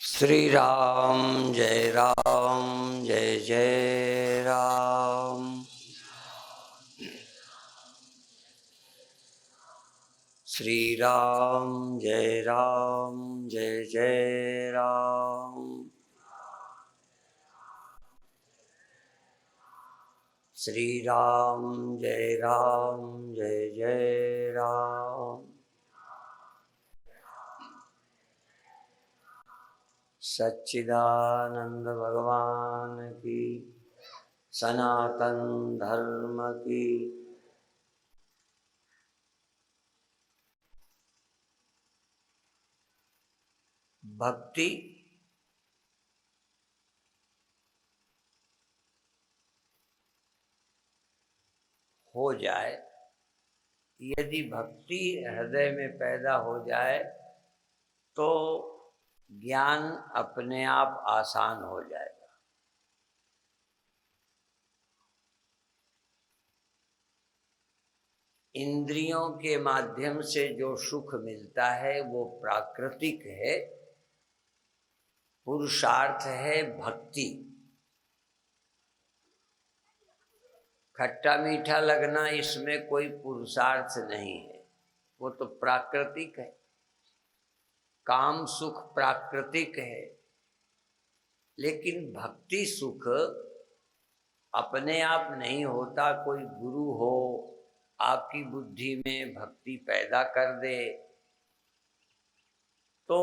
श्री राम जय जय राम। श्री राम जय जय राम। श्री राम जय जय राम। सच्चिदानंद भगवान की, सनातन धर्म की। भक्ति हो जाए, यदि भक्ति हृदय में पैदा हो जाए तो ज्ञान अपने आप आसान हो जाएगा। इंद्रियों के माध्यम से जो सुख मिलता है वो प्राकृतिक है, पुरुषार्थ है भक्ति। खट्टा मीठा लगना इसमें कोई पुरुषार्थ नहीं है, वो तो प्राकृतिक है। काम सुख प्राकृतिक है, लेकिन भक्ति सुख अपने आप नहीं होता। कोई गुरु हो, आपकी बुद्धि में भक्ति पैदा कर दे तो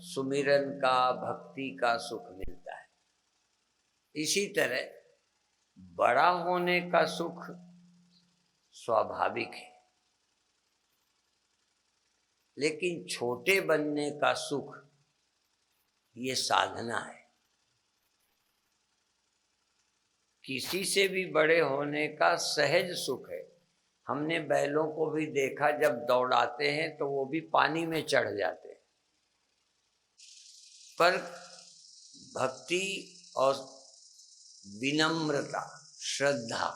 सुमिरन का, भक्ति का सुख मिलता है। इसी तरह बड़ा होने का सुख स्वाभाविक है, लेकिन छोटे बनने का सुख ये साधना है। किसी से भी बड़े होने का सहज सुख है। हमने बैलों को भी देखा, जब दौड़ाते हैं तो वो भी पानी में चढ़ जाते हैं। पर भक्ति और विनम्रता, श्रद्धा,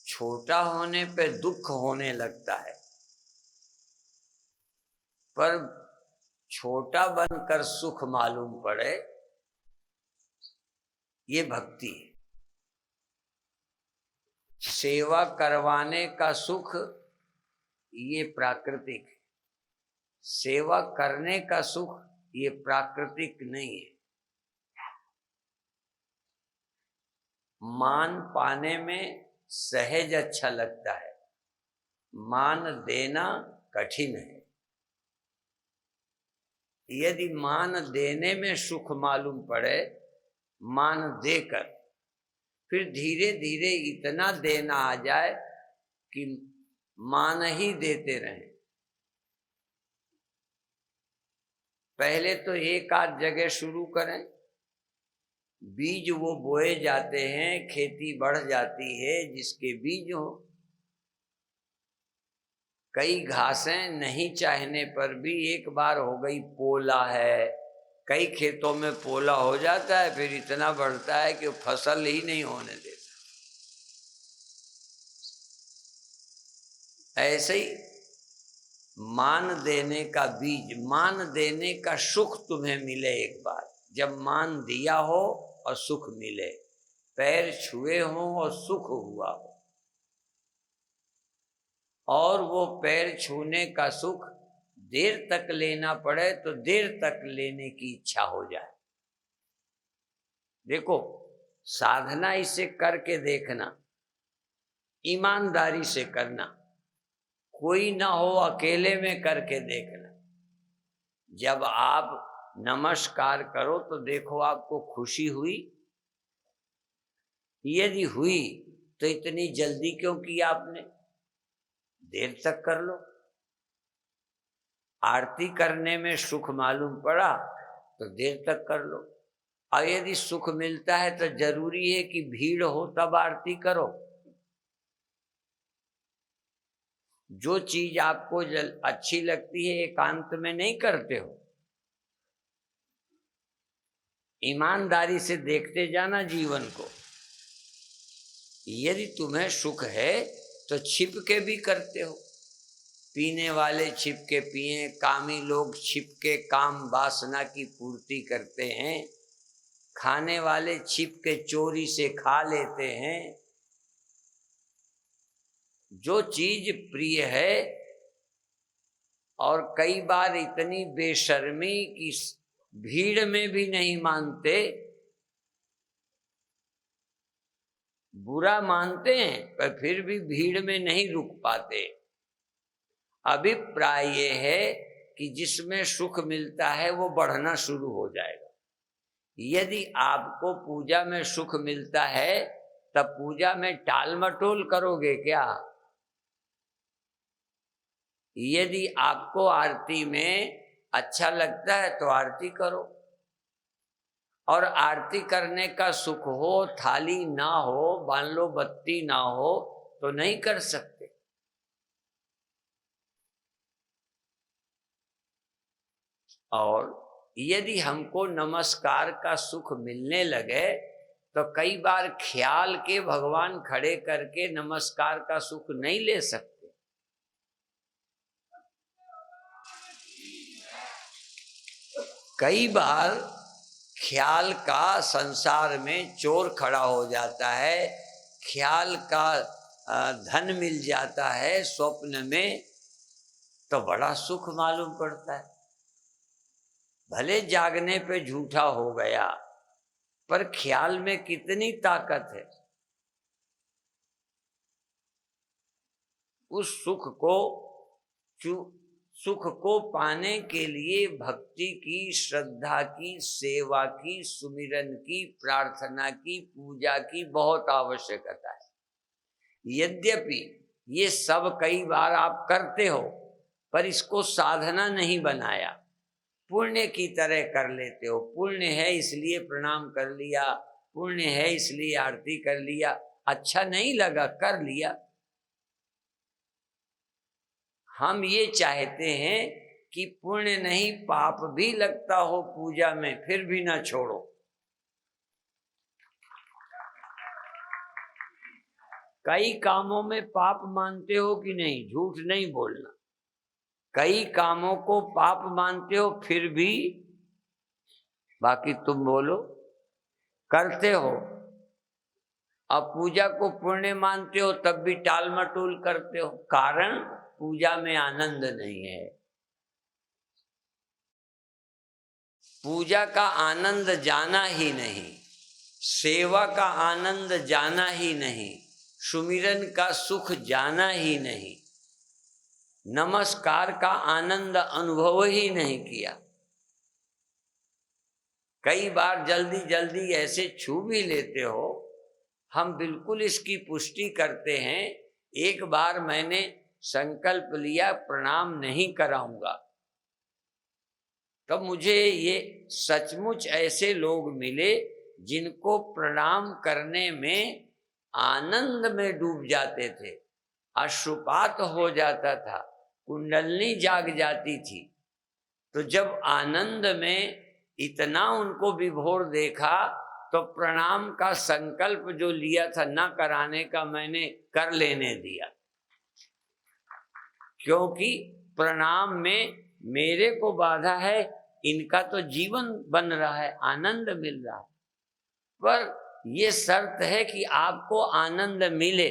छोटा होने पे दुख होने लगता है, पर छोटा बनकर सुख मालूम पड़े, ये भक्ति है। सेवा करवाने का सुख ये प्राकृतिक है, सेवा करने का सुख ये प्राकृतिक नहीं है। मान पाने में सहज अच्छा लगता है, मान देना कठिन है। यदि मान देने में सुख मालूम पड़े, मान देकर फिर धीरे धीरे इतना देना आ जाए कि मान ही देते रहें। पहले तो एक आध जगह शुरू करें, बीज वो बोए जाते हैं, खेती बढ़ जाती है जिसके बीज हो। कई घासें नहीं चाहने पर भी एक बार हो गई पोला है, कई खेतों में पोला हो जाता है, फिर इतना बढ़ता है कि फसल ही नहीं होने देता। ऐसे ही मान देने का बीज, मान देने का सुख तुम्हें मिले एक बार, जब मान दिया हो और सुख मिले, पैर छुए हो और सुख हुआ हो, और वो पैर छूने का सुख देर तक लेना पड़े तो देर तक लेने की इच्छा हो जाए। देखो, साधना इसे करके देखना, ईमानदारी से करना, कोई ना हो अकेले में करके देखना। जब आप नमस्कार करो तो देखो आपको खुशी हुई। यदि हुई तो इतनी जल्दी क्यों की आपने, देर तक कर लो। आरती करने में सुख मालूम पड़ा तो देर तक कर लो। और यदि सुख मिलता है तो जरूरी है कि भीड़ हो तब आरती करो। जो चीज आपको अच्छी लगती है एकांत में नहीं करते हो। ईमानदारी से देखते जाना जीवन को। यदि तुम्हें सुख है तो छिप के भी करते हो, पीने वाले छिप के पिए, कामी लोग छिप के काम वासना की पूर्ति करते हैं, खाने वाले छिप के चोरी से खा लेते हैं। जो चीज प्रिय है, और कई बार इतनी बेशर्मी कि भीड़ में भी नहीं मानते, बुरा मानते हैं पर फिर भी भीड़ में नहीं रुक पाते। अभिप्राय ये है कि जिसमें सुख मिलता है वो बढ़ना शुरू हो जाएगा। यदि आपको पूजा में सुख मिलता है तब पूजा में टाल मटोल करोगे क्या? यदि आपको आरती में अच्छा लगता है तो आरती करो, और आरती करने का सुख हो, थाली ना हो, मान लो बत्ती ना हो तो नहीं कर सकते। और यदि हमको नमस्कार का सुख मिलने लगे तो कई बार ख्याल के भगवान खड़े करके नमस्कार का सुख नहीं ले सकते। कई बार ख्याल का संसार में चोर खड़ा हो जाता है, ख्याल का धन मिल जाता है स्वप्न में, तो बड़ा सुख मालूम पड़ता है। भले जागने पे झूठा हो गया, पर ख्याल में कितनी ताकत है। उस सुख को पाने के लिए भक्ति की, श्रद्धा की, सेवा की, सुमिरन की, प्रार्थना की, पूजा की बहुत आवश्यकता है। यद्यपि ये सब कई बार आप करते हो, पर इसको साधना नहीं बनाया, पुण्य की तरह कर लेते हो। पुण्य है इसलिए प्रणाम कर लिया, पुण्य है इसलिए आरती कर लिया, अच्छा नहीं लगा कर लिया। हम ये चाहते हैं कि पुण्य नहीं पाप भी लगता हो पूजा में, फिर भी ना छोड़ो। कई कामों में पाप मानते हो कि नहीं? झूठ नहीं बोलना। कई कामों को पाप मानते हो फिर भी, बाकी तुम बोलो, करते हो। अब पूजा को पुण्य मानते हो तब भी टाल मटोल करते हो, कारण पूजा में आनंद नहीं है। पूजा का आनंद जाना ही नहीं, सेवा का आनंद जाना ही नहीं, सुमिरन का सुख जाना ही नहीं, नमस्कार का आनंद अनुभव ही नहीं किया। कई बार जल्दी जल्दी ऐसे छू भी लेते हो, हम बिल्कुल इसकी पुष्टि करते हैं। एक बार मैंने संकल्प लिया प्रणाम नहीं कराऊंगा, तब मुझे ये सचमुच ऐसे लोग मिले जिनको प्रणाम करने में आनंद में डूब जाते थे, अश्रुपात हो जाता था, कुंडलनी जाग जाती थी। तो जब आनंद में इतना उनको विभोर देखा तो प्रणाम का संकल्प जो लिया था न कराने का, मैंने कर लेने दिया, क्योंकि प्रणाम में मेरे को बाधा है, इनका तो जीवन बन रहा है, आनंद मिल रहा है। पर ये शर्त है कि आपको आनंद मिले,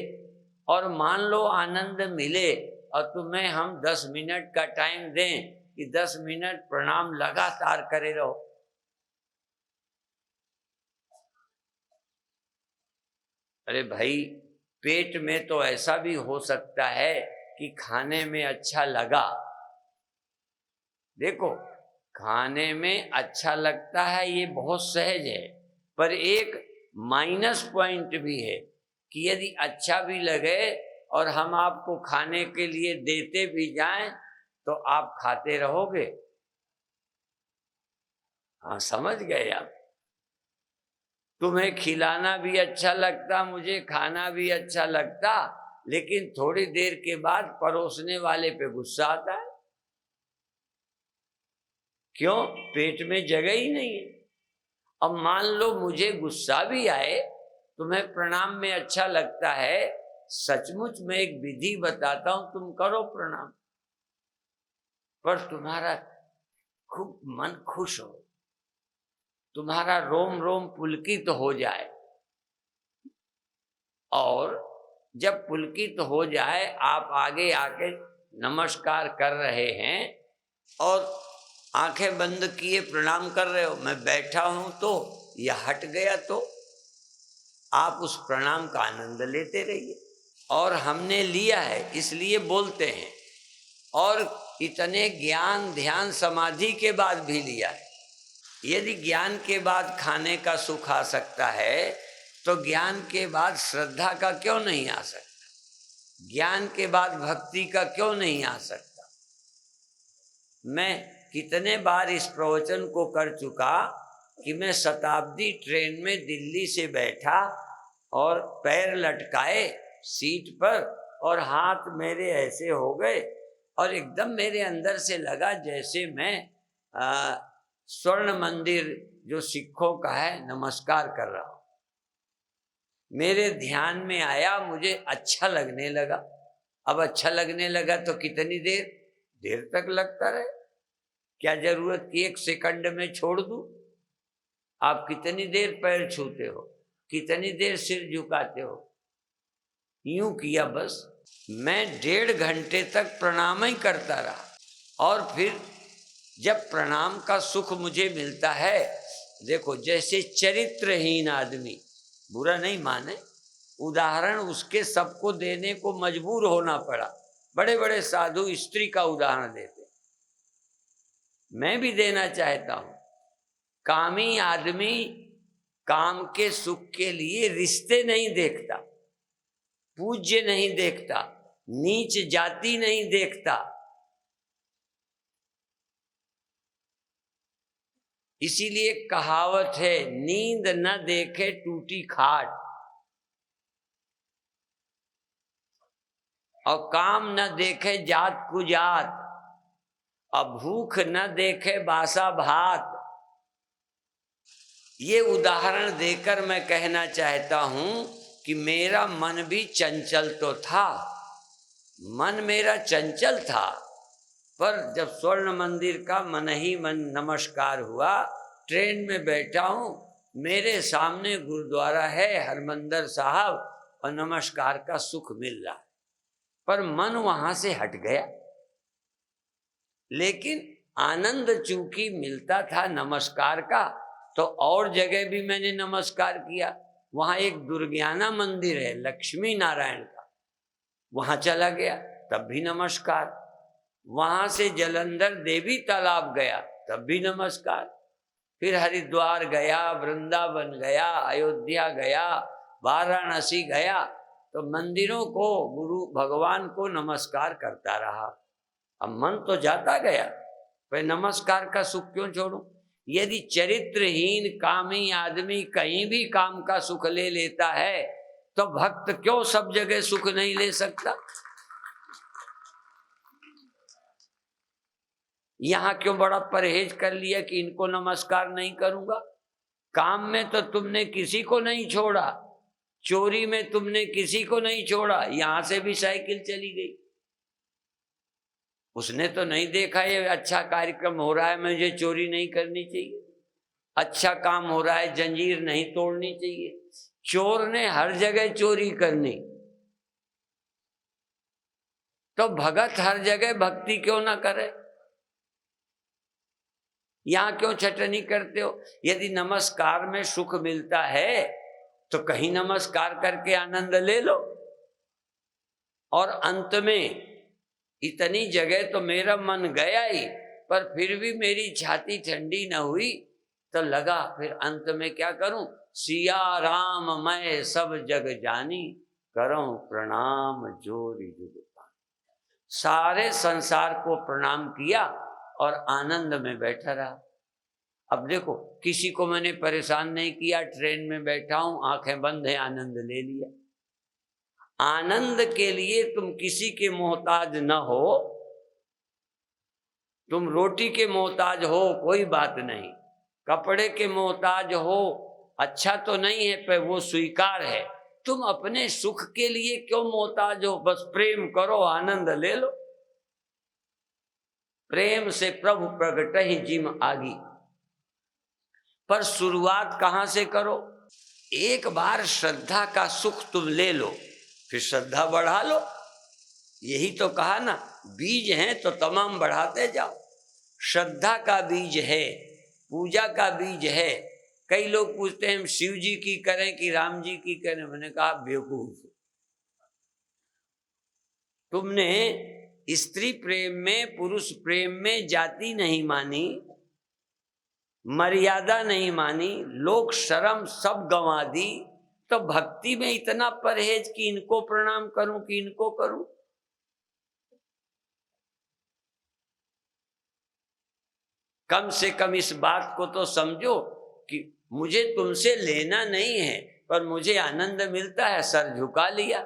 और मान लो आनंद मिले और तुम्हें हम 10 मिनट का टाइम दें कि 10 मिनट प्रणाम लगातार करे रहो, अरे भाई पेट में तो ऐसा भी हो सकता है कि खाने में अच्छा लगा। देखो, खाने में अच्छा लगता है ये बहुत सहज है, पर एक माइनस पॉइंट भी है कि यदि अच्छा भी लगे और हम आपको खाने के लिए देते भी जाएं तो आप खाते रहोगे। हाँ, समझ गए आप? तुम्हें खिलाना भी अच्छा लगता, मुझे खाना भी अच्छा लगता, लेकिन थोड़ी देर के बाद परोसने वाले पे गुस्सा आता है। क्यों? पेट में जगह ही नहीं है। अब मान लो मुझे गुस्सा भी आए, तुम्हें प्रणाम में अच्छा लगता है, सचमुच मैं एक विधि बताता हूं, तुम करो प्रणाम। पर तुम्हारा खूब मन खुश हो, तुम्हारा रोम रोम पुलकित हो जाए। और जब पुलकित हो जाए, आप आगे आके नमस्कार कर रहे हैं और आंखें बंद किए प्रणाम कर रहे हो, मैं बैठा हूं तो यह हट गया, तो आप उस प्रणाम का आनंद लेते रहिए। और हमने लिया है इसलिए बोलते हैं, और इतने ज्ञान ध्यान समाधि के बाद भी लिया है। यदि ज्ञान के बाद खाने का सुख आ सकता है तो ज्ञान के बाद श्रद्धा का क्यों नहीं आ सकता? ज्ञान के बाद भक्ति का क्यों नहीं आ सकता? मैं कितने बार इस प्रवचन को कर चुका कि मैं शताब्दी ट्रेन में दिल्ली से बैठा और पैर लटकाए सीट पर और हाथ मेरे ऐसे हो गए और एकदम मेरे अंदर से लगा जैसे मैं स्वर्ण मंदिर जो सिखों का है नमस्कार कर रहा हूं। मेरे ध्यान में आया, मुझे अच्छा लगने लगा। अब अच्छा लगने लगा तो कितनी देर तक लगता रहे? क्या जरूरत कि 1 सेकंड में छोड़ दूं? आप कितनी देर पैर छूते हो, कितनी देर सिर झुकाते हो? यूं किया बस। मैं 1.5 घंटे तक प्रणाम ही करता रहा। और फिर जब प्रणाम का सुख मुझे मिलता है, देखो जैसे चरित्रहीन आदमी, बुरा नहीं माने, उदाहरण उसके सबको देने को मजबूर होना पड़ा। बड़े बड़े साधु स्त्री का उदाहरण देते, मैं भी देना चाहता हूं। कामी आदमी काम के सुख के लिए रिश्ते नहीं देखता, पूज्य नहीं देखता, नीच जाति नहीं देखता। इसीलिए कहावत है, नींद न देखे टूटी खाट और काम न देखे जात कुजात और भूख न देखे बासा भात। ये उदाहरण देकर मैं कहना चाहता हूं कि मेरा मन भी चंचल तो था, मन मेरा चंचल था, पर जब स्वर्ण मंदिर का मन ही मन नमस्कार हुआ, ट्रेन में बैठा हूं, मेरे सामने गुरुद्वारा है हरमंदिर साहब और नमस्कार का सुख मिल रहा, पर मन वहां से हट गया। लेकिन आनंद चूंकि मिलता था नमस्कार का, तो और जगह भी मैंने नमस्कार किया। वहां एक दुर्ज्ञाना मंदिर है लक्ष्मी नारायण का, वहां चला गया तब भी नमस्कार। वहां से जलंधर देवी तालाब गया तब भी नमस्कार। फिर हरिद्वार गया, वृंदावन गया, अयोध्या गया, वाराणसी गया, तो मंदिरों को, गुरु भगवान को नमस्कार करता रहा। अब मन तो जाता गया, पर नमस्कार का सुख क्यों छोड़ूं? यदि चरित्रहीन कामी आदमी कहीं भी काम का सुख ले लेता है, तो भक्त क्यों सब जगह सुख नहीं ले सकता? यहां क्यों बड़ा परहेज कर लिया कि इनको नमस्कार नहीं करूंगा? काम में तो तुमने किसी को नहीं छोड़ा, चोरी में तुमने किसी को नहीं छोड़ा। यहां से भी साइकिल चली गई, उसने तो नहीं देखा ये अच्छा कार्यक्रम हो रहा है, मुझे चोरी नहीं करनी चाहिए, अच्छा काम हो रहा है, जंजीर नहीं तोड़नी चाहिए। चोर ने हर जगह चोरी करनी, तो भगत हर जगह भक्ति क्यों ना करे? यहां क्यों छटनी करते हो? यदि नमस्कार में सुख मिलता है तो कहीं नमस्कार करके आनंद ले लो। और अंत में इतनी जगह तो मेरा मन गया ही, पर फिर भी मेरी छाती ठंडी न हुई, तो लगा फिर अंत में क्या करूं? सिया राम मैं सब जग जानी, करूं प्रणाम जोरी जुग पानी। सारे संसार को प्रणाम किया और आनंद में बैठा रहा। अब देखो, किसी को मैंने परेशान नहीं किया, ट्रेन में बैठा हूं, आंखें बंद है, आनंद ले लिया। आनंद के लिए तुम किसी के मोहताज न हो, तुम रोटी के मोहताज हो कोई बात नहीं, कपड़े के मोहताज हो अच्छा तो नहीं है पर वो स्वीकार है, तुम अपने सुख के लिए क्यों मोहताज हो? बस प्रेम करो, आनंद ले लो। प्रेम से प्रभु प्रगट ही जिम आगी। पर शुरुआत कहाँ से करो? एक बार श्रद्धा का सुख तुम ले लो, फिर श्रद्धा बढ़ा लो। यही तो कहा ना, बीज हैं तो तमाम बढ़ाते जाओ। श्रद्धा का बीज है, पूजा का बीज है। कई लोग पूछते हैं हम शिव जी की करें कि राम जी की करें। मैंने कहा बेवकूफ, तुमने स्त्री प्रेम में, पुरुष प्रेम में जाति नहीं मानी, मर्यादा नहीं मानी, लोक शर्म सब गंवा दी, तो भक्ति में इतना परहेज कि इनको प्रणाम करूं कि इनको करूं। कम से कम इस बात को तो समझो कि मुझे तुमसे लेना नहीं है, पर मुझे आनंद मिलता है, सर झुका लिया,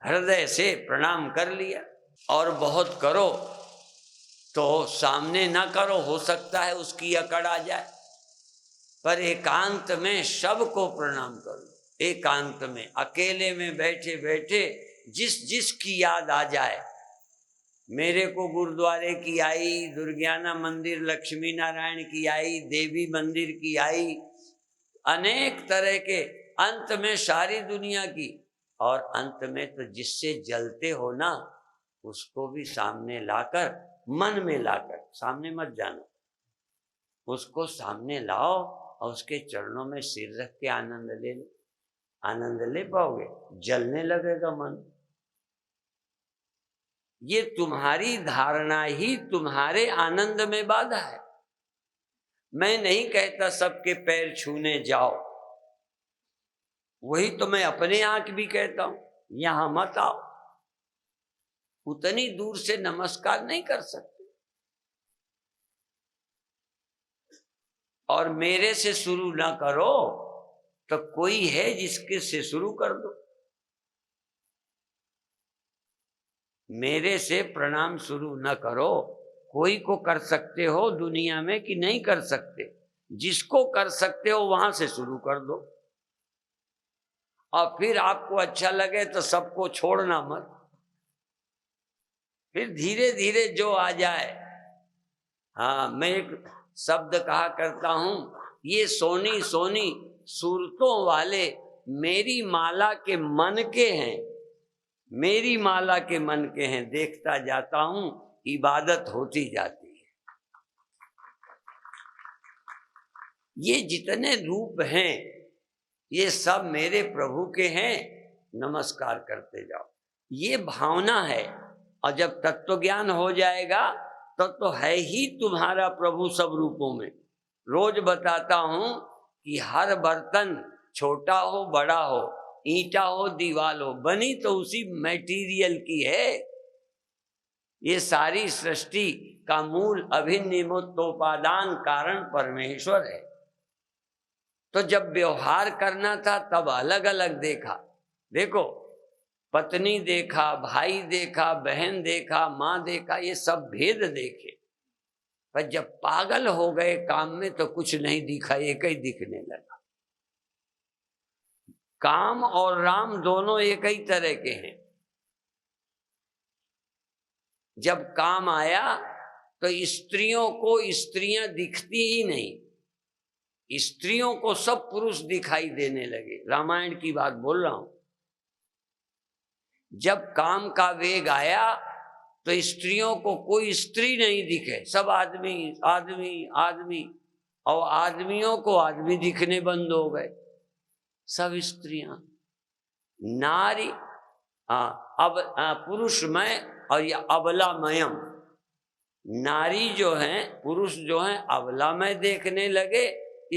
हृदय से प्रणाम कर लिया। और बहुत करो तो सामने ना करो, हो सकता है उसकी अकड़ आ जाए, पर एकांत में सबको प्रणाम करो। एकांत में, अकेले में बैठे बैठे जिस जिस की याद आ जाए। मेरे को गुरुद्वारे की आई, दुर्गाना मंदिर लक्ष्मी नारायण की आई, देवी मंदिर की आई, अनेक तरह के, अंत में सारी दुनिया की। और अंत में तो जिससे जलते हो ना, उसको भी सामने लाकर, मन में लाकर, सामने मत जाना, उसको सामने लाओ और उसके चरणों में सिर रख के आनंद ले लो। आनंद ले पाओगे, जलने लगेगा मन। ये तुम्हारी धारणा ही तुम्हारे आनंद में बाधा है। मैं नहीं कहता सबके पैर छूने जाओ, वही तो मैं अपने आंख भी कहता हूं, यहां मत आओ। उतनी दूर से नमस्कार नहीं कर सकते। और मेरे से शुरू ना करो तो कोई है जिसके से शुरू कर दो। मेरे से प्रणाम शुरू न करो, कोई को कर सकते हो दुनिया में कि नहीं कर सकते? जिसको कर सकते हो वहां से शुरू कर दो, और फिर आपको अच्छा लगे तो सबको छोड़ना मत। फिर धीरे धीरे जो आ जाए। हाँ, मैं एक शब्द कहा करता हूं, ये सोनी सोनी सूरतों वाले मेरी माला के मन के हैं, मेरी माला के मन के हैं। देखता जाता हूं, इबादत होती जाती है। ये जितने रूप हैं, ये सब मेरे प्रभु के हैं, नमस्कार करते जाओ। ये भावना है। और जब तत्व ज्ञान हो जाएगा तो है ही तुम्हारा प्रभु सब रूपों में। रोज बताता हूं कि हर बर्तन छोटा हो बड़ा हो, ईंटा हो दीवाल हो, बनी तो उसी मटेरियल की है। ये सारी सृष्टि का मूल अभिनिमित्तोपादान कारण परमेश्वर है। तो जब व्यवहार करना था तब अलग अलग देखा। देखो, पत्नी देखा, भाई देखा, बहन देखा, माँ देखा, ये सब भेद देखे। पर जब पागल हो गए काम में तो कुछ नहीं दिखा, एक ही दिखने लगा। काम और राम दोनों एक ही तरह के हैं। जब काम आया तो स्त्रियों को स्त्रियां दिखती ही नहीं, स्त्रियों को सब पुरुष दिखाई देने लगे। रामायण की बात बोल रहा हूं। जब काम का वेग आया तो स्त्रियों को कोई स्त्री नहीं दिखे, सब आदमी आदमी आदमी, और आदमियों को आदमी दिखने बंद हो गए, सब स्त्रियां। नारी अब पुरुषमय और ये अबलामयम। नारी जो है, पुरुष जो है अबलामय देखने लगे,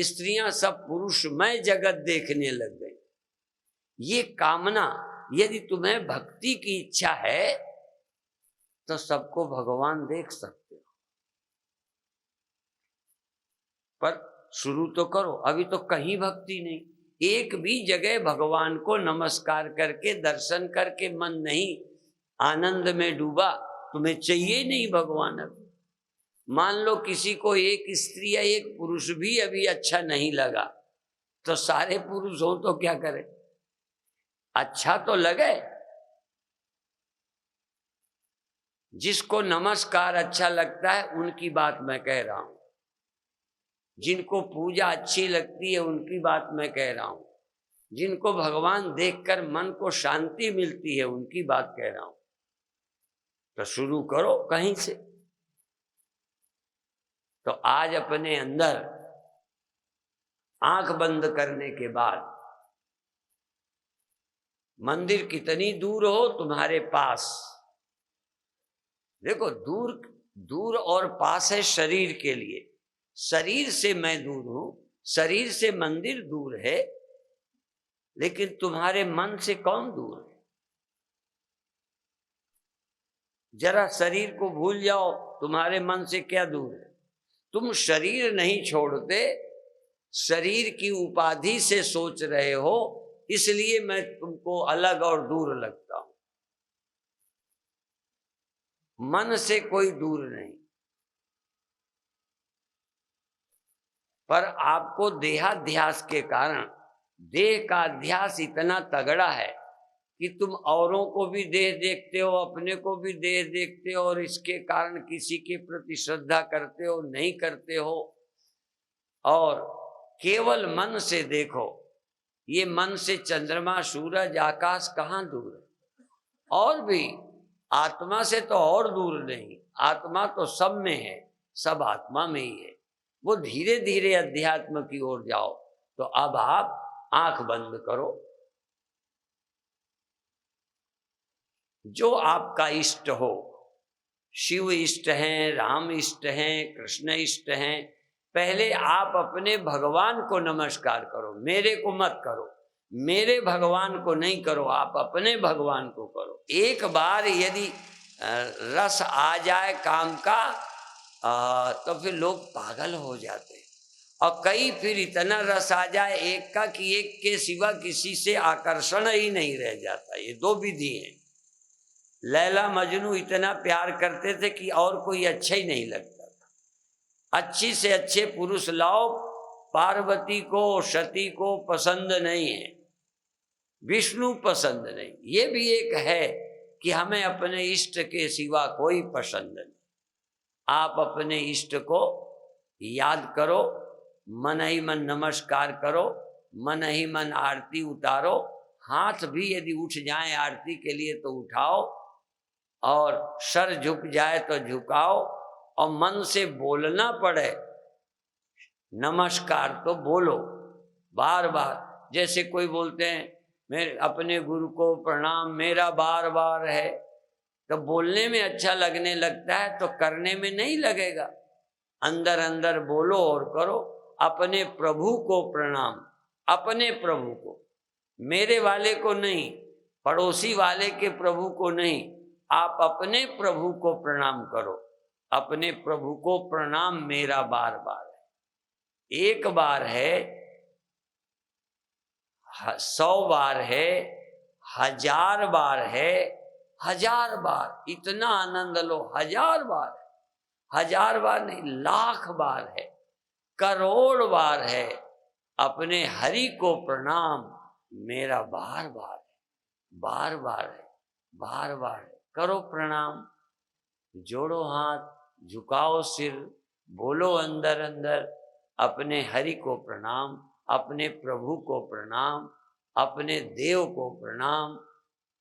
स्त्रियां सब पुरुषमय जगत देखने लग गए। ये कामना, यदि तुम्हें भक्ति की इच्छा है तो सबको भगवान देख सकते हो, पर शुरू तो करो। अभी तो कहीं भक्ति नहीं, एक भी जगह भगवान को नमस्कार करके दर्शन करके मन नहीं आनंद में डूबा। तुम्हें चाहिए नहीं भगवान। अभी मान लो किसी को एक स्त्री या एक पुरुष भी अभी अच्छा नहीं लगा, तो सारे पुरुष हो तो क्या करे? अच्छा तो लगे। जिसको नमस्कार अच्छा लगता है उनकी बात मैं कह रहा हूं, जिनको पूजा अच्छी लगती है उनकी बात मैं कह रहा हूं, जिनको भगवान देखकर मन को शांति मिलती है उनकी बात कह रहा हूं। तो शुरू करो कहीं से। तो आज अपने अंदर आंख बंद करने के बाद, मंदिर कितनी दूर हो तुम्हारे पास, देखो दूर दूर और पास है शरीर के लिए, शरीर से मैं दूर हूं, शरीर से मंदिर दूर है, लेकिन तुम्हारे मन से कौन दूर है? जरा शरीर को भूल जाओ, तुम्हारे मन से क्या दूर है? तुम शरीर नहीं छोड़ते, शरीर की उपाधि से सोच रहे हो, इसलिए मैं तुमको अलग और दूर लगता हूं। मन से कोई दूर नहीं, पर आपको देहाध्यास के कारण देह का अध्यास इतना तगड़ा है कि तुम औरों को भी देह देखते हो, अपने को भी देह देखते हो, और इसके कारण किसी के प्रति श्रद्धा करते हो, नहीं करते हो। और केवल मन से देखो, ये मन से चंद्रमा, सूरज, आकाश कहाँ दूर है? और भी आत्मा से तो और दूर नहीं, आत्मा तो सब में है, सब आत्मा में ही है। वो धीरे धीरे अध्यात्म की ओर जाओ। तो अब आप आंख बंद करो, जो आपका इष्ट हो, शिव इष्ट हैं, राम इष्ट हैं, कृष्ण इष्ट हैं, पहले आप अपने भगवान को नमस्कार करो, मेरे को मत करो, मेरे भगवान को नहीं करो, आप अपने भगवान को करो। एक बार यदि रस आ जाए काम का तो फिर लोग पागल हो जाते हैं, और कई फिर इतना रस आ जाए एक का कि एक के सिवा किसी से आकर्षण ही नहीं रह जाता। ये दो विधि हैं। लैला मजनू इतना प्यार करते थे कि और कोई अच्छा ही नहीं लगता था। अच्छी से अच्छे पुरुष लाओ, पार्वती को, सती को पसंद नहीं है, विष्णु पसंद नहीं। ये भी एक है कि हमें अपने इष्ट के सिवा कोई पसंद नहीं। आप अपने इष्ट को याद करो, मन ही मन नमस्कार करो, मन ही मन आरती उतारो। हाथ भी यदि उठ जाए आरती के लिए तो उठाओ, और सर झुक जाए तो झुकाओ, और मन से बोलना पड़े नमस्कार तो बोलो बार बार। जैसे कोई बोलते हैं मेरे अपने गुरु को प्रणाम, मेरा बार बार है, तो बोलने में अच्छा लगने लगता है तो करने में नहीं लगेगा। अंदर अंदर बोलो और करो। अपने प्रभु को प्रणाम, अपने प्रभु को, मेरे वाले को नहीं, पड़ोसी वाले के प्रभु को नहीं, आप अपने प्रभु को प्रणाम करो। अपने प्रभु को प्रणाम मेरा बार बार है, एक बार है, 100 बार है, 1000 बार है, 1000 बार, इतना आनंद लो। 1000 बार, 1000 बार नहीं, लाख बार है, करोड़ बार है। अपने हरि को प्रणाम मेरा बार बार है, बार बार है, बार बार है। करो प्रणाम, जोड़ो हाथ, झुकाओ सिर, बोलो अंदर अंदर अपने हरि को प्रणाम, अपने प्रभु को प्रणाम, अपने देव को प्रणाम,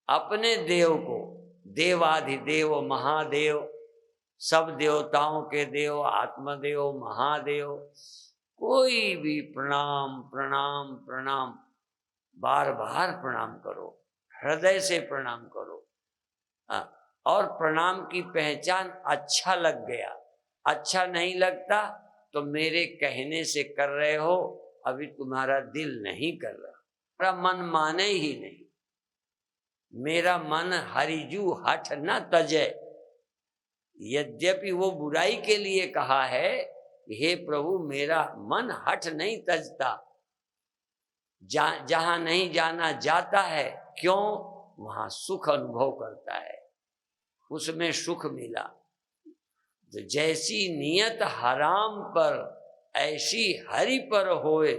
अपने देव को, देवाधिदेव महादेव, सब देवताओं के देव, आत्मदेव महादेव, कोई भी प्रणाम प्रणाम प्रणाम, बार बार प्रणाम करो, हृदय से प्रणाम करो। और प्रणाम की पहचान अच्छा लग गया, अच्छा नहीं लगता तो मेरे कहने से कर रहे हो, अभी तुम्हारा दिल नहीं कर रहा, मेरा मन माने ही नहीं। मेरा मन हरिजू हठ न तजे, यद्यपि वो बुराई के लिए कहा है, हे प्रभु मेरा मन हठ नहीं तजता। जहां नहीं जाना जाता है, क्यों? वहां सुख अनुभव करता है, उसमें सुख मिला। तो जैसी नियत हराम पर ऐसी हरि पर होए,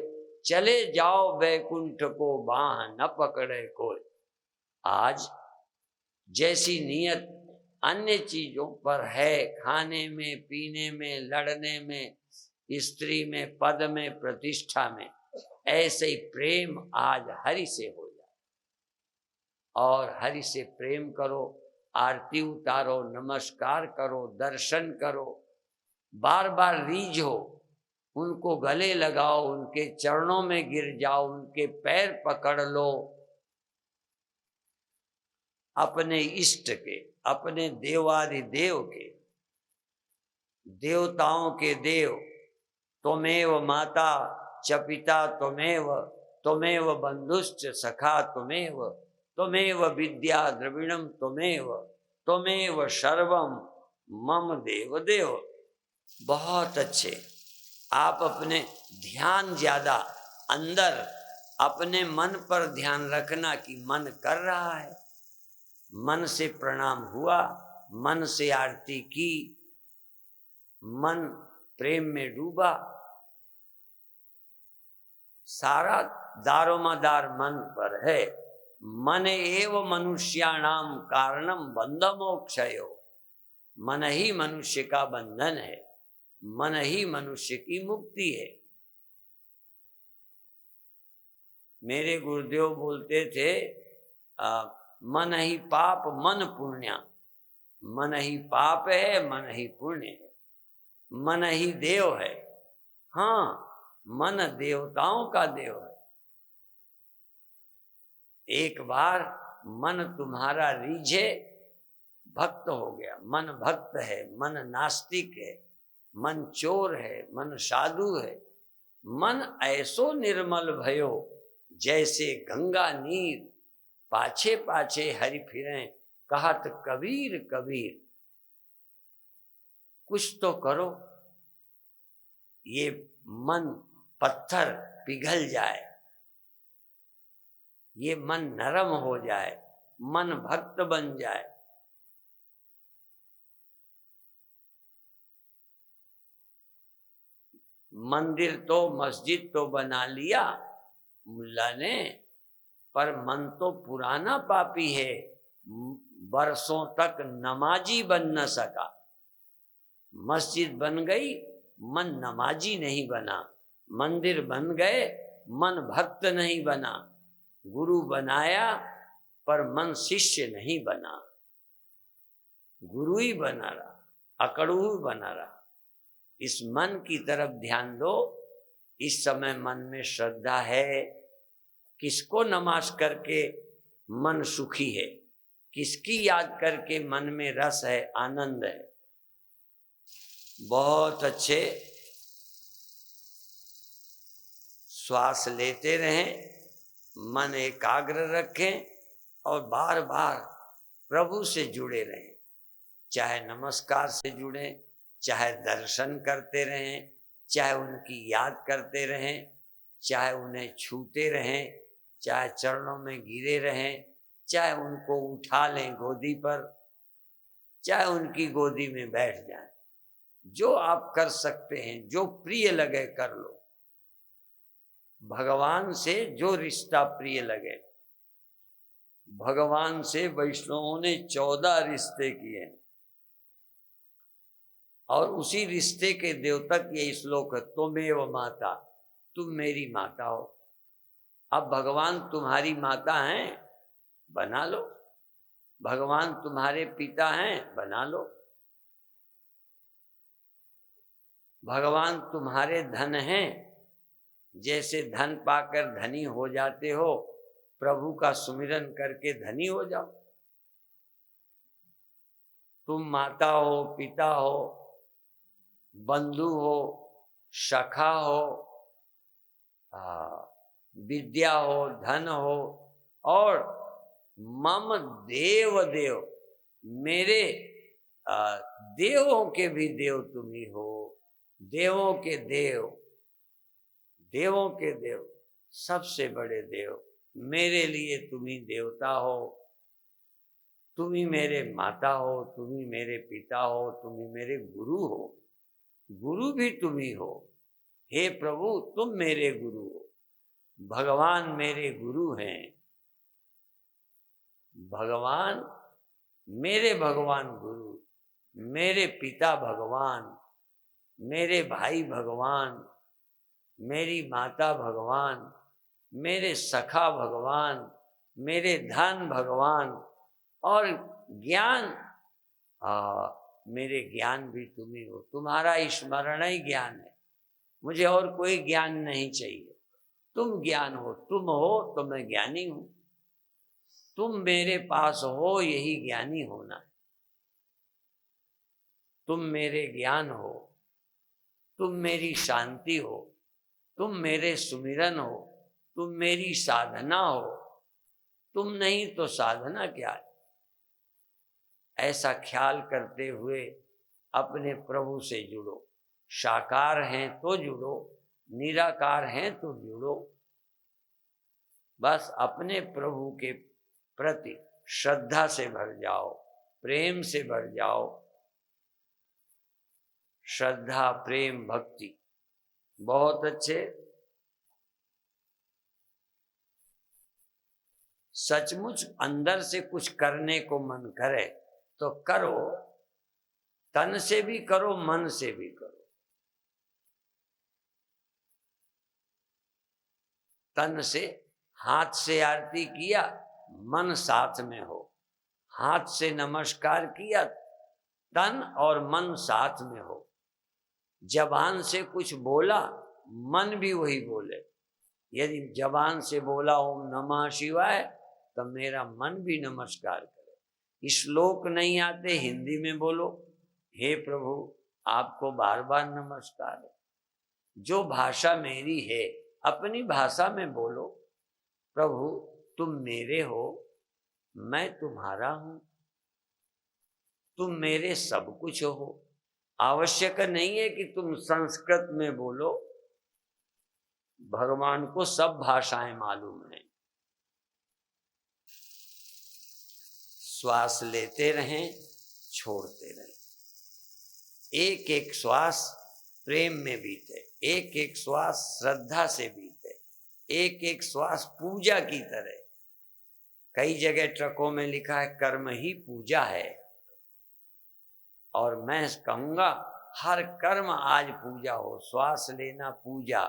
चले जाओ वैकुंठ को बाह न पकड़े कोई। आज जैसी नियत अन्य चीजों पर है, खाने में, पीने में, लड़ने में, स्त्री में, पद में, प्रतिष्ठा में, ऐसे ही प्रेम आज हरि से हो जाए। और हरि से प्रेम करो, आरती उतारो, नमस्कार करो, दर्शन करो, बार बार रीझो, उनको गले लगाओ, उनके चरणों में गिर जाओ, उनके पैर पकड़ लो। अपने इष्ट के, अपने देवादिदेव के, देवताओं के देव, त्वमेव माता च पिता त्वमेव, त्वमेव बंधुश्च सखा त्वमेव, त्वमेव विद्या द्रविणम त्वमेव, त्वमेव सर्वम मम देव देव। बहुत अच्छे। आप अपने ध्यान ज्यादा अंदर अपने मन पर ध्यान रखना कि मन कर रहा है, मन से प्रणाम हुआ, मन से आरती की, मन प्रेम में डूबा, सारा दारोमदार मन पर है। मन एव मनुष्याणाम कारणम बंध मोक्षयो, मन ही मनुष्य का बंधन है, मन ही मनुष्य की मुक्ति है। मेरे गुरुदेव बोलते थे मन ही पाप मन पुण्य, मन ही पाप है, मन ही पुण्य है, मन ही देव है। हाँ, मन देवताओं का देव है। एक बार मन तुम्हारा रीझे, भक्त हो गया। मन भक्त है, मन नास्तिक है, मन चोर है, मन साधु है। मन ऐसो निर्मल भयो, जैसे गंगा नीर, पाछे पाछे हरि फिरें, कहत कबीर कबीर। कुछ तो करो, ये मन पत्थर पिघल जाए, ये मन नरम हो जाए, मन भक्त बन जाए। मंदिर तो, मस्जिद तो बना लिया मुल्ला ने, पर मन तो पुराना पापी है, बरसों तक नमाजी बन न सका। मस्जिद बन गई, मन नमाजी नहीं बना। मंदिर बन गए, मन भक्त नहीं बना। गुरु बनाया, पर मन शिष्य नहीं बना। गुरु ही बना रहा, अकड़ू बना रहा। इस मन की तरफ ध्यान दो। इस समय मन में श्रद्धा है, किसको नमाज करके मन सुखी है, किसकी याद करके मन में रस है, आनंद है। बहुत अच्छे। श्वास लेते रहें, मन एकाग्र रखें और बार बार प्रभु से जुड़े रहें। चाहे नमस्कार से जुड़ें, चाहे दर्शन करते रहें, चाहे उनकी याद करते रहें, चाहे उन्हें छूते रहें, चाहे चरणों में गिरे रहें, चाहे उनको उठा लें गोदी पर, चाहे उनकी गोदी में बैठ जाएं। जो आप कर सकते हैं, जो प्रिय लगे कर लो। भगवान से जो रिश्ता प्रिय लगे। भगवान से वैष्णवों ने 14 रिश्ते किए और उसी रिश्ते के द्योतक ये श्लोक है, त्वमेव माता, तुम मेरी माता हो। अब भगवान तुम्हारी माता हैं, बना लो। भगवान तुम्हारे पिता हैं, बना लो। भगवान तुम्हारे धन हैं, जैसे धन पाकर धनी हो जाते हो, प्रभु का सुमिरन करके धनी हो जाओ। तुम माता हो, पिता हो, बंधु हो, सखा हो, विद्या हो, धन हो, और मम देव देव, मेरे देवों के भी देव तुम ही हो। देवों के देव, देवों के देव, सबसे बड़े देव मेरे लिए तुम ही देवता हो। तुम ही मेरे माता हो, तुम ही मेरे पिता हो, तुम ही मेरे गुरु हो। गुरु भी तुम ही हो। हे प्रभु, तुम मेरे गुरु हो। भगवान मेरे गुरु हैं। भगवान मेरे भगवान गुरु, मेरे पिता भगवान, मेरे भाई भगवान, मेरी माता भगवान, मेरे सखा भगवान, मेरे धन भगवान, और ज्ञान मेरे ज्ञान भी तुम ही हो। तुम्हारा स्मरण ही ज्ञान है, मुझे और कोई ज्ञान नहीं चाहिए। तुम ज्ञान हो, तुम हो तो मैं ज्ञानी हूं। तुम मेरे पास हो, यही ज्ञानी होना है। तुम मेरे ज्ञान हो, तुम मेरी शांति हो, तुम मेरे सुमिरन हो, तुम मेरी साधना हो। तुम नहीं तो साधना क्या है? ऐसा ख्याल करते हुए अपने प्रभु से जुड़ो। साकार हैं तो जुड़ो, निराकार हैं तो जुड़ो। बस अपने प्रभु के प्रति श्रद्धा से भर जाओ, प्रेम से भर जाओ। श्रद्धा, प्रेम, भक्ति बहुत अच्छे। सचमुच अंदर से कुछ करने को मन करे तो करो, तन से भी करो, मन से भी करो। तन से, हाथ से आरती किया, मन साथ में हो। हाथ से नमस्कार किया, तन और मन साथ में हो। जबान से कुछ बोला, मन भी वही बोले। यदि जबान से बोला ओम नमः शिवाय, तो मेरा मन भी नमस्कार करे। श्लोक नहीं आते, हिंदी में बोलो, हे प्रभु आपको बार बार नमस्कार है। जो भाषा मेरी है अपनी भाषा में बोलो, प्रभु तुम मेरे हो, मैं तुम्हारा हूं, तुम मेरे सब कुछ हो। आवश्यक नहीं है कि तुम संस्कृत में बोलो, भगवान को सब भाषाएं मालूम है। श्वास लेते रहें, छोड़ते रहें। एक एक श्वास प्रेम में बीते, एक एक श्वास श्रद्धा से बीते, एक एक श्वास पूजा की तरह। कई जगह ट्रकों में लिखा है कर्म ही पूजा है, और मैं कहूँगा हर कर्म आज पूजा हो। श्वास लेना पूजा,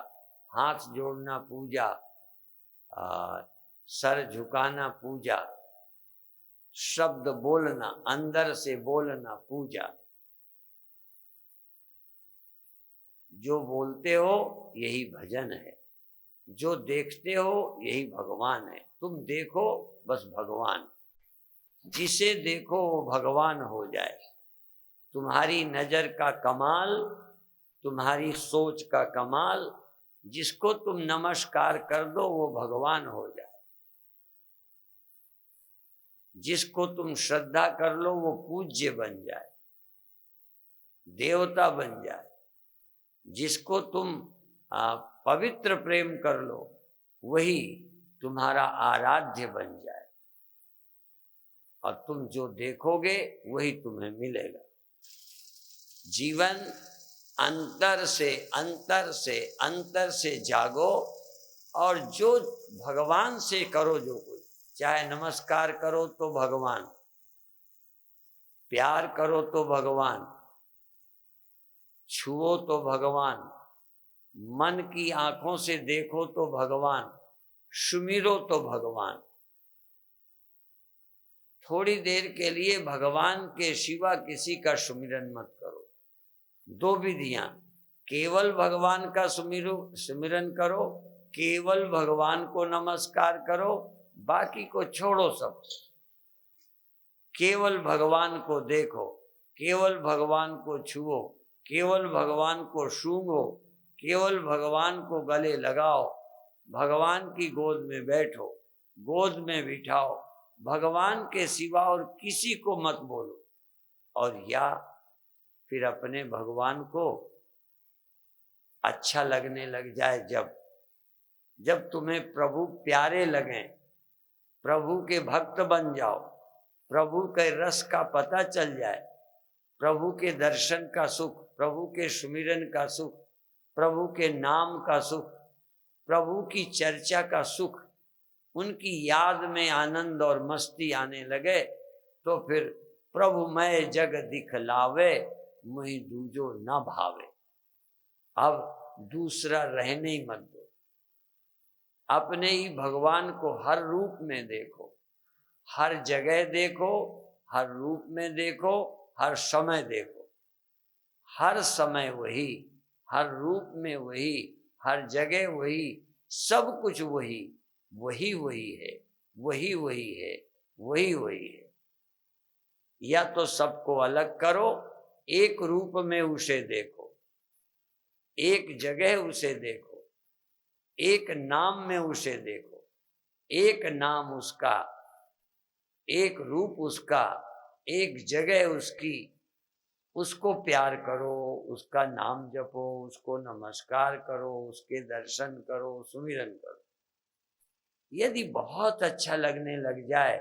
हाथ जोड़ना पूजा, सर झुकाना पूजा, शब्द बोलना, अंदर से बोलना पूजा। जो बोलते हो यही भजन है, जो देखते हो यही भगवान है। तुम देखो बस भगवान, जिसे देखो वो भगवान हो जाए। तुम्हारी नजर का कमाल, तुम्हारी सोच का कमाल, जिसको तुम नमस्कार कर दो वो भगवान हो जाए। जिसको तुम श्रद्धा कर लो वो पूज्य बन जाए, देवता बन जाए। जिसको तुम पवित्र प्रेम कर लो वही तुम्हारा आराध्य बन जाए, और तुम जो देखोगे वही तुम्हें मिलेगा। जीवन अंतर से जागो, और जो भगवान से करो जो कुछ, चाहे नमस्कार करो तो भगवान, प्यार करो तो भगवान, छुओ तो भगवान, मन की आंखों से देखो तो भगवान, सुमिरो तो भगवान। थोड़ी देर के लिए भगवान के सिवा किसी का सुमिरन मत करो। दो विधियां, केवल भगवान का सुमिरन करो, केवल भगवान को नमस्कार करो, बाकी को छोड़ो सब। केवल भगवान को देखो, केवल भगवान को छुओ, केवल भगवान को सूंघो, केवल भगवान को गले लगाओ, भगवान की गोद में बैठो, गोद में बिठाओ, भगवान के सिवा और किसी को मत बोलो। और या फिर अपने भगवान को अच्छा लगने लग जाए, जब तुम्हें प्रभु प्यारे लगें, प्रभु के भक्त बन जाओ, प्रभु के रस का पता चल जाए, प्रभु के दर्शन का सुख, प्रभु के सुमिरन का सुख, प्रभु के नाम का सुख, प्रभु की चर्चा का सुख, उनकी याद में आनंद और मस्ती आने लगे, तो फिर प्रभु मैं जग दिखलावे, मुहि दूजो न भावे। अब दूसरा रहने ही मत दो, अपने ही भगवान को हर रूप में देखो, हर जगह देखो, हर रूप में देखो, हर समय देखो। हर समय वही, हर रूप में वही, हर जगह वही, सब कुछ वही, वही वही है, वही वही है, वही वही है। या तो सबको अलग करो, एक रूप में उसे देखो, एक जगह उसे देखो, एक नाम में उसे देखो, एक नाम उसका, एक रूप उसका, एक जगह उसकी, उसको प्यार करो, उसका नाम जपो, उसको नमस्कार करो, उसके दर्शन करो, सुमिरन करो। यदि बहुत अच्छा लगने लग जाए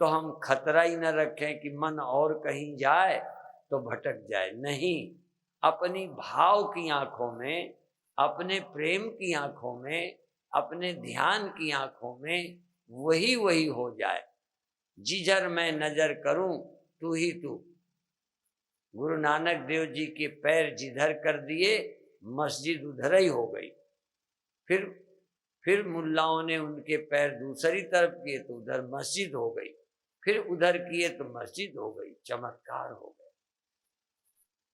तो हम खतरा ही न रखें कि मन और कहीं जाए तो भटक जाए। नहीं, अपनी भाव की आंखों में, अपने प्रेम की आंखों में, अपने ध्यान की आंखों में वही वही हो जाए। जिधर मैं नजर करूं तू ही तू। गुरु नानक देव जी के पैर जिधर कर दिए, मस्जिद उधर ही हो गई। फिर मुल्लाओं ने उनके पैर दूसरी तरफ किए तो उधर मस्जिद हो गई, फिर उधर किए तो मस्जिद हो गई। चमत्कार हो गए।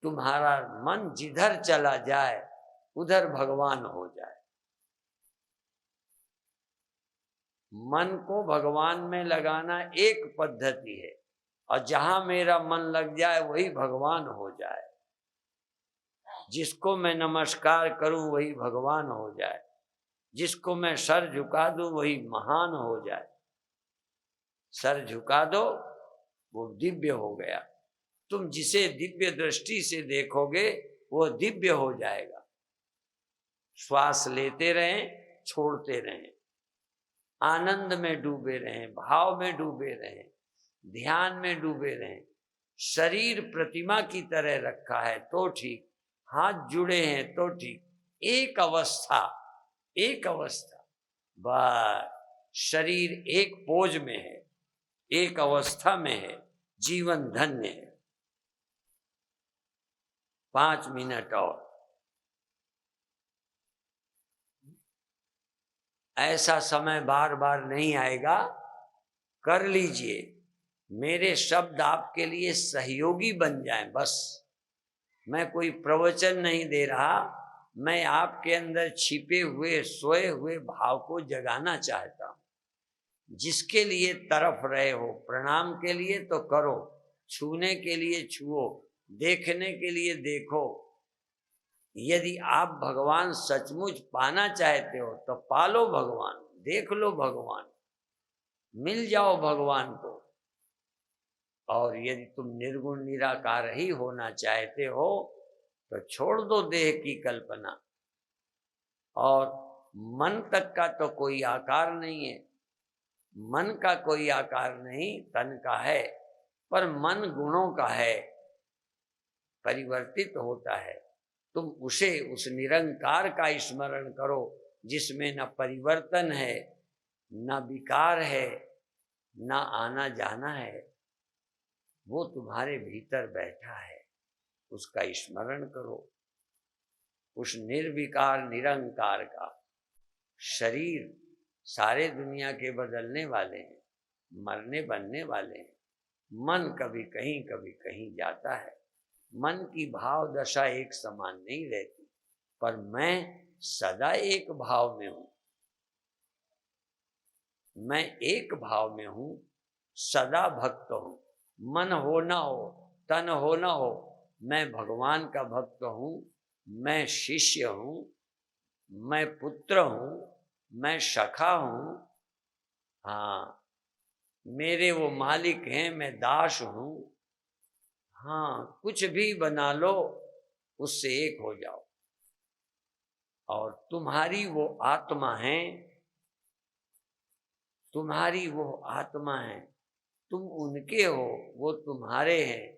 तुम्हारा मन जिधर चला जाए उधर भगवान हो जाए। मन को भगवान में लगाना एक पद्धति है, और जहां मेरा मन लग जाए वही भगवान हो जाए। जिसको मैं नमस्कार करूं वही भगवान हो जाए, जिसको मैं सर झुका दूं वही महान हो जाए। सर झुका दो वो दिव्य हो गया। तुम जिसे दिव्य दृष्टि से देखोगे वो दिव्य हो जाएगा। श्वास लेते रहें, छोड़ते रहें, आनंद में डूबे रहें, भाव में डूबे रहें, ध्यान में डूबे रहें। शरीर प्रतिमा की तरह रखा है तो ठीक, हाथ जुड़े हैं तो ठीक, एक अवस्था, एक अवस्था, बस शरीर एक पोज में है, एक अवस्था में है, जीवन धन्य है। 5 मिनट और। ऐसा समय बार बार नहीं आएगा, कर लीजिए। मेरे शब्द आपके लिए सहयोगी बन जाएं बस। मैं कोई प्रवचन नहीं दे रहा, मैं आपके अंदर छिपे हुए सोए हुए भाव को जगाना चाहता हूं। जिसके लिए तरफ रहे हो, प्रणाम के लिए तो करो, छूने के लिए छुओ, देखने के लिए देखो। यदि आप भगवान सचमुच पाना चाहते हो तो पालो भगवान, देख लो भगवान, मिल जाओ भगवान को। और यदि तुम निर्गुण निराकार ही होना चाहते हो तो छोड़ दो देह की कल्पना। और मन तक का तो कोई आकार नहीं है, मन का कोई आकार नहीं, तन का है, पर मन गुणों का है, परिवर्तित होता है। तुम उसे, उस निरंकार का स्मरण करो जिसमें न परिवर्तन है, न विकार है, न आना जाना है। वो तुम्हारे भीतर बैठा है, उसका स्मरण करो। उस निर्विकार निरंकार का। शरीर सारे दुनिया के बदलने वाले हैं, मरने बनने वाले हैं। मन कभी कहीं जाता है। मन की भाव दशा एक समान नहीं रहती, पर मैं सदा एक भाव में हूं। मैं एक भाव में हूं, सदा भक्त हूं। मन हो ना हो, तन हो ना हो, मैं भगवान का भक्त हूं, मैं शिष्य हूं, मैं पुत्र हूं, मैं सखा हूं। हाँ, मेरे वो मालिक हैं, मैं दास हूं। हाँ, कुछ भी बना लो, उससे एक हो जाओ। और तुम्हारी वो आत्मा है, तुम्हारी वो आत्मा है, तुम उनके हो, वो तुम्हारे हैं।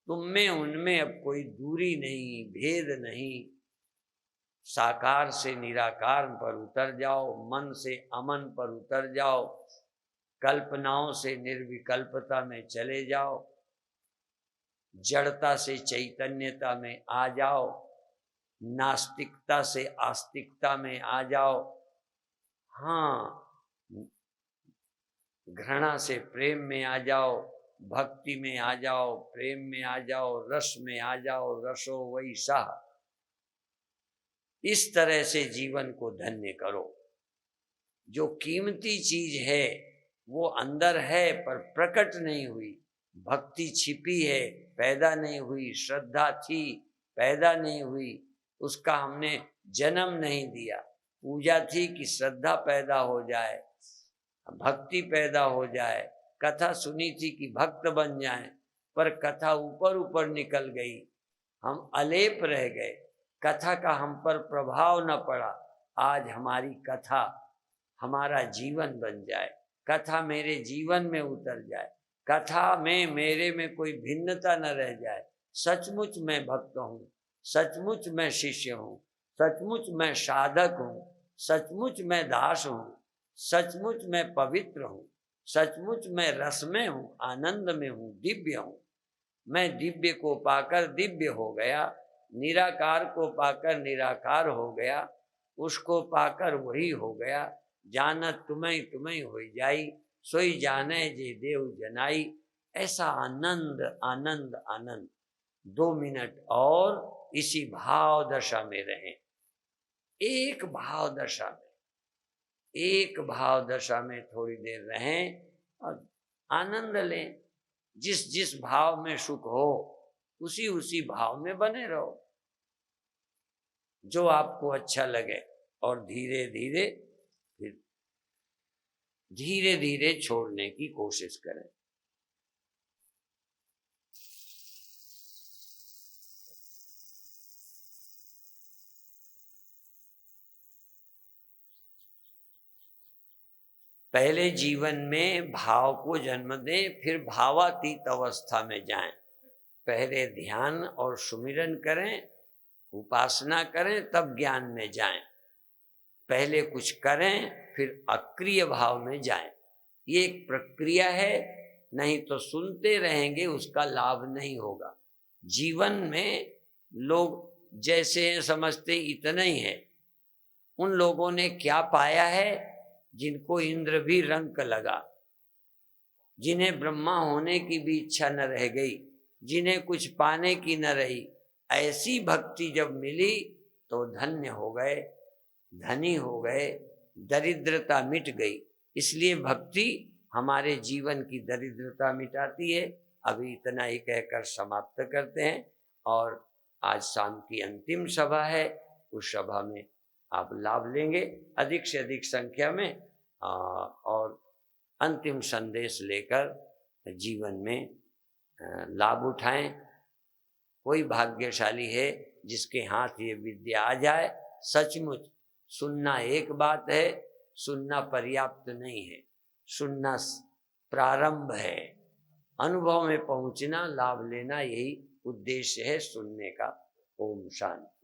तुम में उनमें अब कोई दूरी नहीं, भेद नहीं। साकार से निराकार पर उतर जाओ, मन से अमन पर उतर जाओ, कल्पनाओं से निर्विकल्पता में चले जाओ। जड़ता से चैतन्यता में आ जाओ, नास्तिकता से आस्तिकता में आ जाओ, हाँ, घृणा से प्रेम में आ जाओ, भक्ति में आ जाओ, प्रेम में आ जाओ, रस में आ जाओ, रसो वही सह। इस तरह से जीवन को धन्य करो। जो कीमती चीज है वो अंदर है पर प्रकट नहीं हुई, भक्ति छिपी है, पैदा नहीं हुई, श्रद्धा थी, पैदा नहीं हुई, उसका हमने जन्म नहीं दिया। पूजा थी कि श्रद्धा पैदा हो जाए, भक्ति पैदा हो जाए, कथा सुनी थी कि भक्त बन जाए, पर कथा ऊपर ऊपर निकल गई, हम अलेप रह गए, कथा का हम पर प्रभाव न पड़ा। आज हमारी कथा हमारा जीवन बन जाए, कथा मेरे जीवन में उतर जाए, कथा में मेरे में कोई भिन्नता न रह जाए। सचमुच मैं भक्त हूँ, सचमुच मैं शिष्य हूँ, सचमुच मैं साधक हूँ, सचमुच मैं दास हूँ, सचमुच मैं पवित्र हूँ, सचमुच मैं रस में हूँ, आनंद में हूँ, दिव्य हूँ। मैं दिव्य को पाकर दिव्य हो गया, निराकार को पाकर निराकार हो गया, उसको पाकर वही हो गया। जानत तुम्हें तुम्हें हो जाई, सोई जाने जे देव जनाई। ऐसा आनंद आनंद आनंद। 2 मिनट और इसी भाव दशा में रहें, एक भाव दशा में, एक भाव दशा में थोड़ी देर रहें और आनंद लें। जिस जिस भाव में सुख हो उसी उसी भाव में बने रहो, जो आपको अच्छा लगे, और धीरे धीरे फिर धीरे धीरे छोड़ने की कोशिश करें। पहले जीवन में भाव को जन्म दें, फिर भावातीत अवस्था में जाएं। पहले ध्यान और सुमिरन करें, उपासना करें, तब ज्ञान में जाएं। पहले कुछ करें फिर अक्रिय भाव में जाएं। ये एक प्रक्रिया है, नहीं तो सुनते रहेंगे उसका लाभ नहीं होगा। जीवन में लोग जैसे समझते इतना ही है। उन लोगों ने क्या पाया है जिनको इंद्र भी रंक लगा, जिन्हें ब्रह्मा होने की भी इच्छा न रह गई, जिन्हें कुछ पाने की न रही। ऐसी भक्ति जब मिली तो धन्य हो गए, धनी हो गए, दरिद्रता मिट गई। इसलिए भक्ति हमारे जीवन की दरिद्रता मिटाती है। अभी इतना ही कहकर समाप्त करते हैं। और आज शाम की अंतिम सभा है, उस सभा में आप लाभ लेंगे अधिक से अधिक संख्या में, और अंतिम संदेश लेकर जीवन में लाभ उठाएं। कोई भाग्यशाली है जिसके हाथ ये विद्या आ जाए। सचमुच सुनना एक बात है, सुनना पर्याप्त नहीं है, सुनना प्रारंभ है, अनुभव में पहुंचना, लाभ लेना, यही उद्देश्य है सुनने का। ओम शांति।